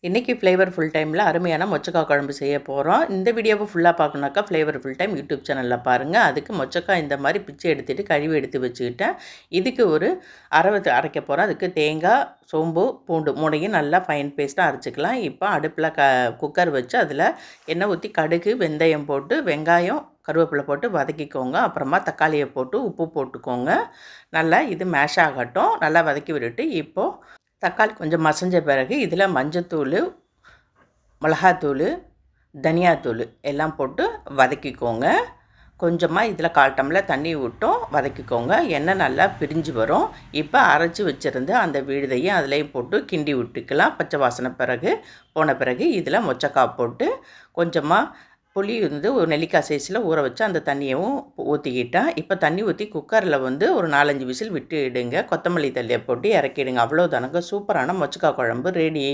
இன்றைக்கி ஃப்ளேவர்ஃபுல் டைமில் அருமையான மொச்சக்காய் குழம்பு செய்ய போகிறோம். இந்த வீடியோவை ஃபுல்லாக பார்க்கணுனாக்கா ஃப்ளேவர்ஃபுல் டைம் யூடியூப் சேனலில் பாருங்கள். அதுக்கு மொச்சக்காய் இந்த மாதிரி பிச்சை எடுத்துகிட்டு கழுவி எடுத்து வச்சுக்கிட்டேன். இதுக்கு ஒரு அரைக்க போகிறோம். அதுக்கு தேங்காய், சோம்பு, பூண்டு மூணையும் நல்லா ஃபைன் பேஸ்ட்டாக அரைச்சிக்கலாம். இப்போ அடுப்பில் குக்கர் வச்சு அதில் எண்ணெய் ஊற்றி கடுகு, வெந்தயம் போட்டு வெங்காயம், கருவேப்பிலை போட்டு வதக்கிக்கோங்க. அப்புறமா தக்காளியை போட்டு உப்பு போட்டுக்கோங்க. நல்லா இது மேஷ் ஆகட்டும். நல்லா வதக்கி விட்டுட்டு இப்போது தக்காளி கொஞ்சம் மசஞ்ச பிறகு இதில் மஞ்சத்தூள், மிளகாத்தூள், தனியாத்தூள் எல்லாம் போட்டு வதக்கிக்கோங்க. கொஞ்சமாக இதில் 1/4 டம்ளர் தண்ணி விட்டும் வதக்கிக்கோங்க. எண்ணெய் நல்லா பிரிஞ்சு வரும். இப்போ அரைச்சி வச்சுருந்து அந்த விழுதையும் அதிலையும் போட்டு கிண்டி விட்டுக்கலாம். பச்சை வாசனை போன பிறகு இதில் மொச்சக்காய் போட்டு கொஞ்சமாக புளி ஒரு நெல்லிக்காய் சைஸில் ஊற வச்சு அந்த தண்ணியவும் ஊற்றிக்கிட்டேன். இப்போ தண்ணி ஊற்றி குக்கரில் ஒரு 4-5 விசில் விட்டு இடுங்க. கொத்தமல்லி தழையை போட்டு இறக்கிடுங்க. அவ்வளோதானங்க, சூப்பரான மொச்சக்காய் குழம்பு ரெடி.